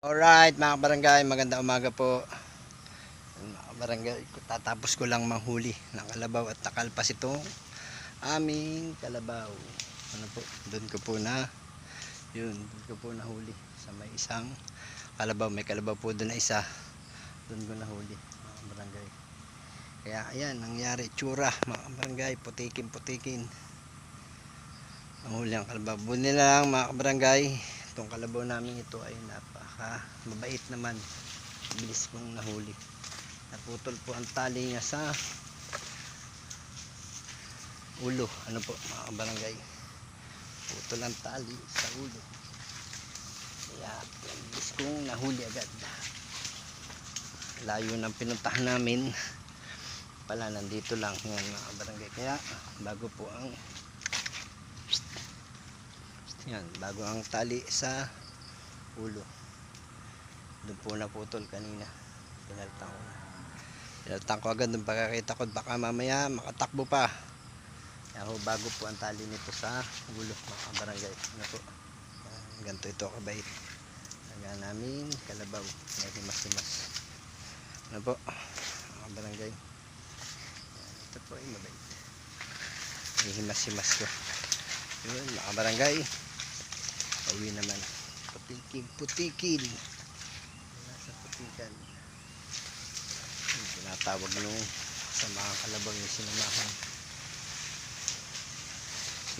Alright mga barangay, magandang umaga po mga barangay. Tatapos ko lang manghuli ng kalabaw at takalpas itong aming kalabaw. Ano po, doon ko po nahuli sa may isang kalabaw. May kalabaw po doon na isa, doon ko nahuli mga barangay. Kaya ayan, nangyari tsura mga barangay, putikin ang huli ang kalabaw. Buti na lang mga barangay, itong kalabaw namin ito ay mabait naman, bilis kong nahuli. Naputol po ang tali niya sa ulo. Ano po mga barangay, putol ang tali sa ulo, kaya bilis kong nahuli agad. Layo ng pinuntahan namin pala, nandito lang yan mga barangay. Kaya bago ang tali sa ulo, doon po naputol kanina. Pinaltan ko agad doon, pagkakita ko baka mamaya makatakbo pa. Kaya bago po ang tali nito sa ulo mga barangay. Ano po, ganito ito kabait. Taga namin kalabaw, may himas-himas. Ano po mga barangay, ito po ay mabait, may himas-himas ko. Yun mga barangay, pauwi naman. Putikin nasa putikan. Yung tinatawag nung sa mga kalabaw yung sinamahan.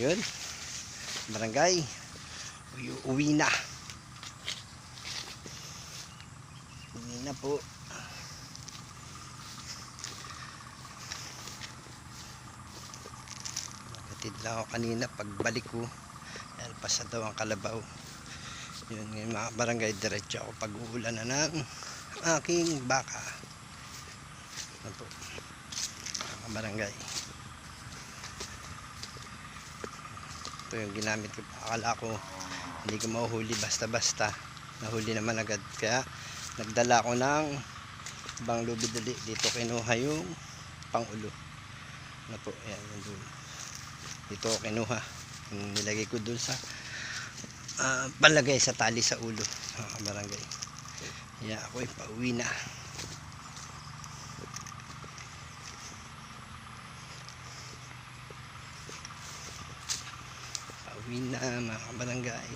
Yun barangay, uwi na po. Nakatid lang ako kanina, pagbalik ko alpas na daw ang kalabaw. Yun ngayon mga barangay, diretso ako pag-uulan na ng aking baka. Ano po mga barangay, ito yung ginamit ko. Akala ko hindi ko mahuhuli basta-basta, nahuli naman agad. Kaya nagdala ko ng ibang lubid ulit. Dito kinuha yung pangulo. Ano po, yan yung dulo. Dito kinuha, nilagay ko dun sa palagay sa tali sa ulo mga barangay. Kaya ako ay pauwi na. Pauwi na mga barangay.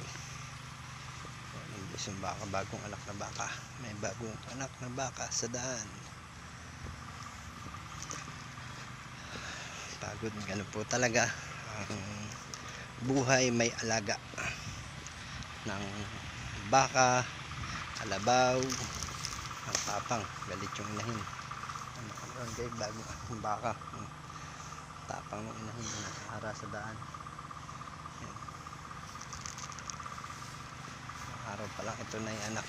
Isang baka, bagong anak na baka. May bagong anak na baka sa daan. Pagod, gano'n po talaga ang buhay may alaga ng baka, kalabaw. Ang tapang, galit yung inahin. Ang barangay, bagong ang baka, tapang ng inahin na nakahara sa daan. Yan. Araw pa lang ito na yung anak,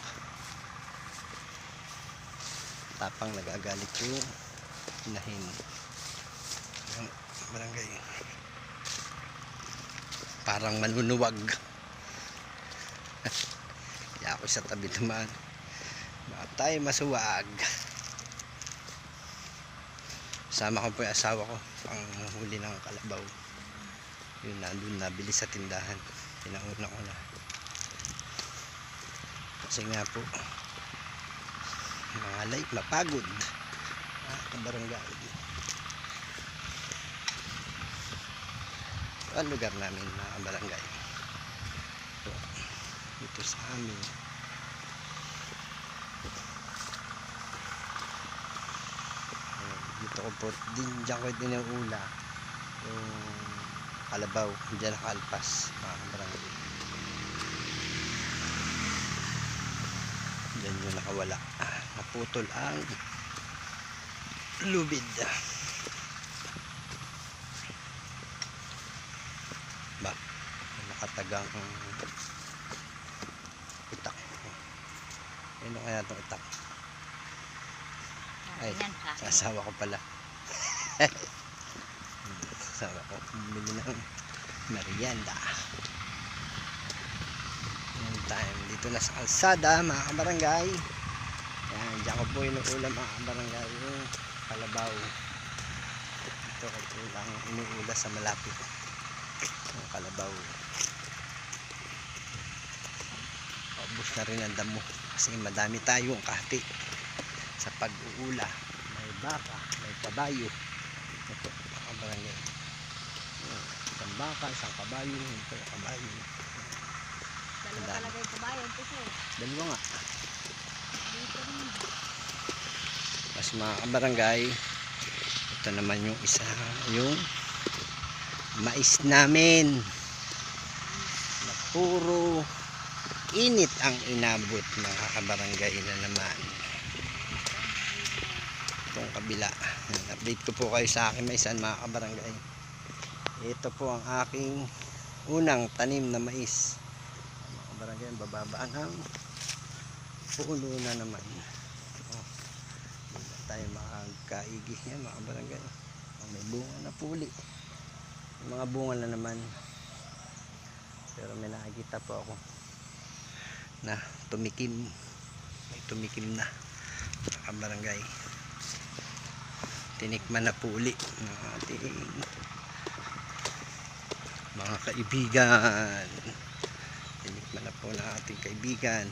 tapang, nagagalit yung inahin. Yung barangay, parang manunuwag. Kaya ako sa tabi naman, baka tayo masuwag. Sama ko po yung asawa ko pang huli ng kalabaw. Yun, nandun nabili sa tindahan, pinauna ko na. Kasi nga po mangalay, mapagod kabarangay. Ang lugar namin na barangay dito sa amin. Dito ko po diyan ko dinuula yung kalabaw, diyan nakalpas mga barangay. Diyan yung nakawala, naputol ang lubid. Ba, nakatagang itak. Ano kaya itong itak? Ay, asawa ko pala. Asawa ko bumili ng merienda. Yung time dito na sa kalsada mga kabarangay. Yan, dyan ko po inuulam mga kabarangay, yung kalabaw. Ito ko po lang inuula sa malapit yung kalabaw. maubos na rin ang damo kasi madami tayong kahati sa pag-uula. May baka, may kabayo. Ito, mga barangay. Isang baka, isang kabayo. Ito, kabayo. Dalawa talaga yung kabayan ito sir. Dalawa nga. Dito rin. Mas mga kabarangay, ito naman yung isa, yung mais namin na puro init ang inabot, mga kabarangay na naman. Itong kabila, update ko po kayo sa akin maisan, mga kabarangay. Ito po ang aking unang tanim na mais, mga kabarangay. Bababaan ang puno na naman. Tayo makakaigi yan, mga barangay. May bunga na puli, mga bunga na naman, pero may nakikita po ako na tumikim, may tumikim na, mga barangay. Tinikman na puli ng ating mga kaibigan, tinikman na po ng ating kaibigan.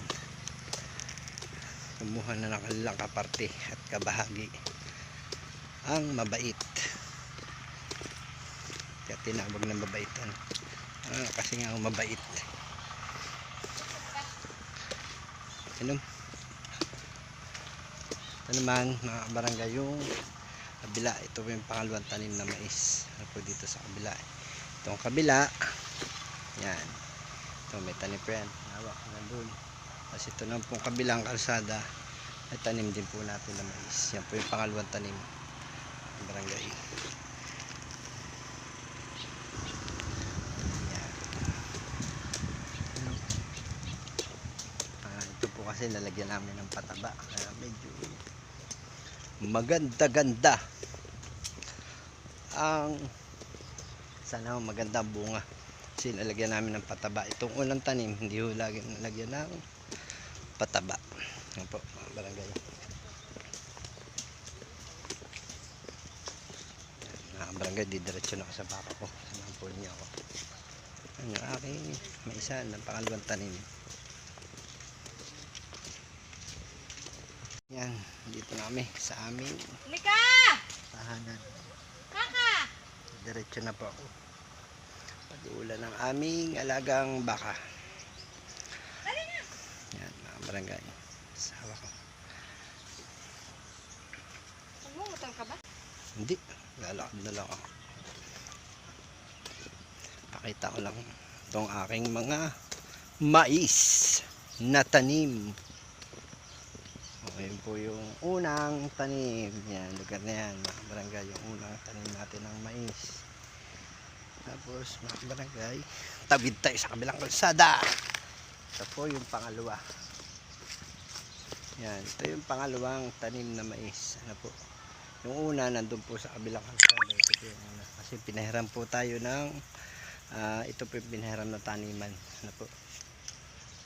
Kumuha na ng kanilang kaparte at kabahagi ang mabait, kaya tinawag na mabaitan, kasi nga ang mabait. Ito naman, mga barangay, yung kabila. Ito po yung pangalawang tanim na mais. Ano po dito sa kabila, itong kabila yan, ito may tanim po yan, hawak nandun. Kasi ito na pong kabilang kalsada ay tanim din po natin na mais. Yan po yung pangalawang tanim ng barangay. Yan. Ito po kasi lalagyan namin ng pataba, kaya medyo maganda-ganda ang sana maganda ang bunga kasi lalagyan namin ng pataba. Itong unang tanim hindi ho lagyan ng pataba. Yan po, mga barangay. Yan, mga barangay, didiretso na ako sa baka ko. Samampol niya ako. Yan yung aking may isa ng pangalawang tanim. Yan, dito na kami sa aming Mika! tahanan. Kaka! Diretso na po ako. Pag-uulan ng aming alagang baka. Yan, mga barangay. Sawa ko. Magmumutang ka ba? Hindi, lalakad na lang ako. Pakita ko lang itong aking mga mais na tanim. Ayun po yung unang tanim. Yan, lugar na yan, mga barangay. Yung unang tanim natin ng mais. Tapos, mga barangay, tawid tayo sa kabilang kalsada. Ito po yung pangalawa. Yan, ito yung pangalawang tanim na mais. Ano po? Yung una nandun po sa kabilang kalsada. Ito po yung una. Kasi pinahiram po tayo ng ito po yung pinahiram na taniman. Ano po?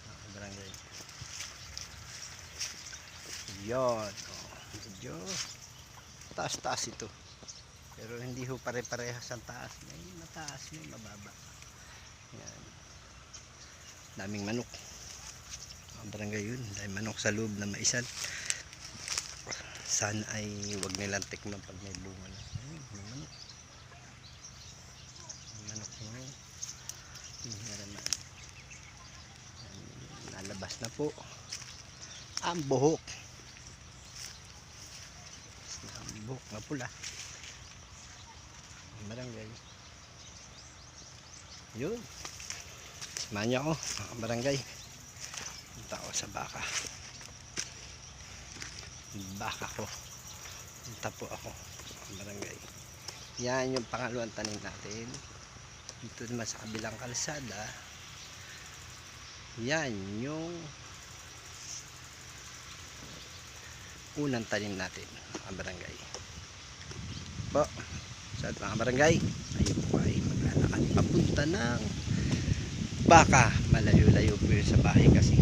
Mga barangay. Yon. Oh, medyo taas-taas ito. Pero hindi ho pare-parehas ang taas. May mataas, may mababa. Yan. Daming manok. Ang barangay yun, dahil manok sa loob na maisan. Sana ay wag nilang tikman pag may bunga na. Ayun, may manok. May manok ngayon. Nalabas na po ang buhok. Ang buhok na pula. Ang barangay. Yun. Samahan niyo ako, mga barangay. Punta ako sa baka. Baka ko. Punta po ako, mga barangay. Yan yung pangalawang tanim natin. Dito naman sa kabilang kalsada. Yan yung unang tanim natin, mga barangay. Po, sa mga barangay, ayun po ay maglalakad papunta ng baka. Malayo-layo po yun sa bahay kasi.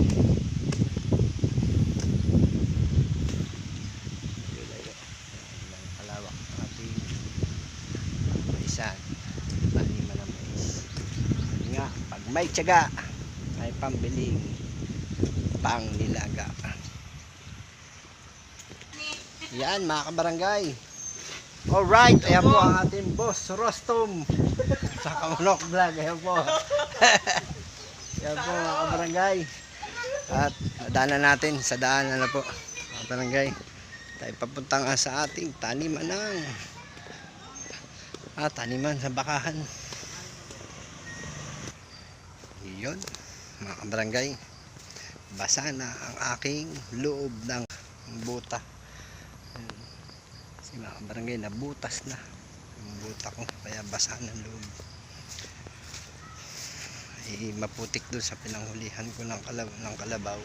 Malayo-layo. Ang kalawak ng ating maisan. Taniman ng mais. Nga, pag may tiyaga, ay pambiling pang nilaga. Yan mga kabarangay. Alright, ayan po ang ating boss Rostom sa Kamunok Vlog. Ayan po. Ayan po mga kabarangay. At nadaanan natin sa daanan na po mga kabarangay. Tayo papuntang sa ating taniman ng taniman sa bakahan. Yun mga kabarangay. Basa na ang aking loob ng buta. Si mga kabarangay, nabutas na yung buta ko, kaya basa ng loob. Ay maputik doon sa pinanghulihan ko ng kalabaw.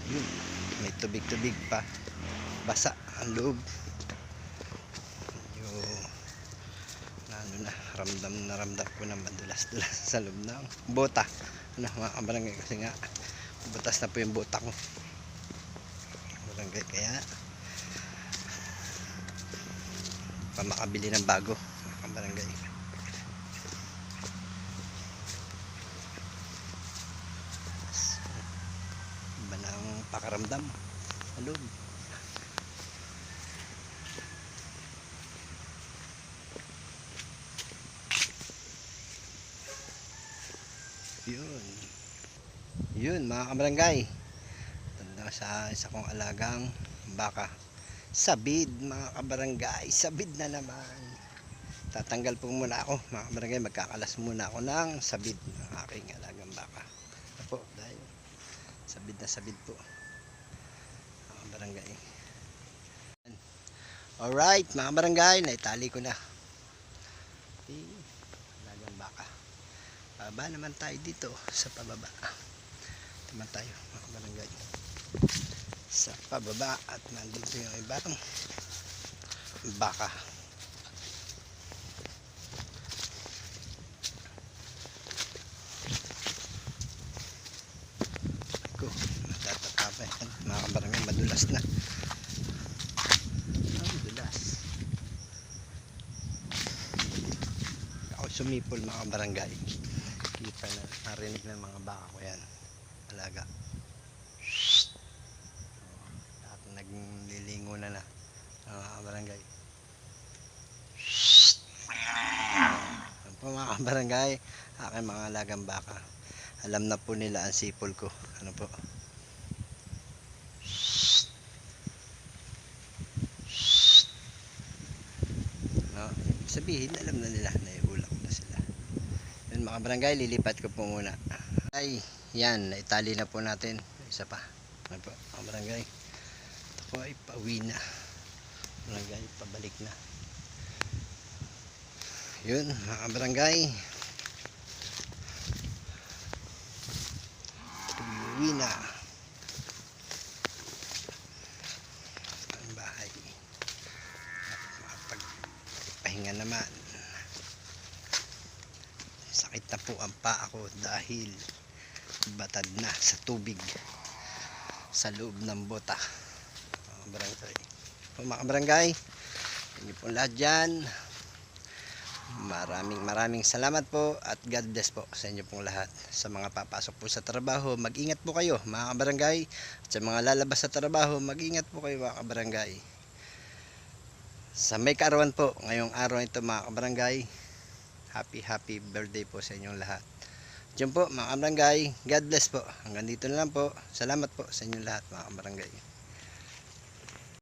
Ayun, may tubig-tubig pa, basa ang loob. Ramdam ko na madulas-dulas sa loob ng buta. Mga kabarangay, kasi nga butas na po yung buta ko barangay, kaya pa makabili ng bago mga kabarangay. Iba na ang pakaramdam sa loob. Yun mga kabarangay, tanda sa isa kong alagang baka sabid mga kabarangay, sabid na naman. Tatanggal po muna ako mga kabarangay, magkakalas muna ako ng sabid ng aking alagang baka po, dahil sabid na sabid po mga kabarangay. Alright mga kabarangay, naitali ko na alagang baka. Baba naman tayo dito sa pababa. Naman tayo mga kabarangay sa pababa, at nandito yung ibang baka. Ako matatatapay mga kabarangay, madulas na, madulas. Ako sumipol mga kabarangay, kita na narinig ng mga baka ko yan alaga. At naglilingo na mga kabarangay. Yan po mga kabarangay, aking mga alagang baka. Alam na po nila ang sipol ko. Ano po? No? Sabihin, alam na nila, naiulak na sila. Yun mga kabarangay, lilipat ko po muna. Ay, yan, naitali na po natin. Isa pa. Ano po, mga barangay. Ako ay pauwi na. Barangay, pabalik na. Yun, mga barangay. Pauwi na. Ang bahay. Makapagpahinga naman. Sakit na po ang paa ko dahil batad na sa tubig sa loob ng bota mga barangay. Mga barangay, hindi po lahat dyan. Maraming salamat po at God bless po sa inyo pong lahat. Sa mga papasok po sa trabaho, mag-ingat po kayo mga barangay. At sa mga lalabas sa trabaho, mag-ingat po kayo mga barangay. Sa may kaarawan po ngayong araw ito mga barangay, happy birthday po sa inyong lahat. Diyan po mga kabarangay, God bless po. Hanggang dito na lang po. Salamat po sa inyong lahat mga kabarangay.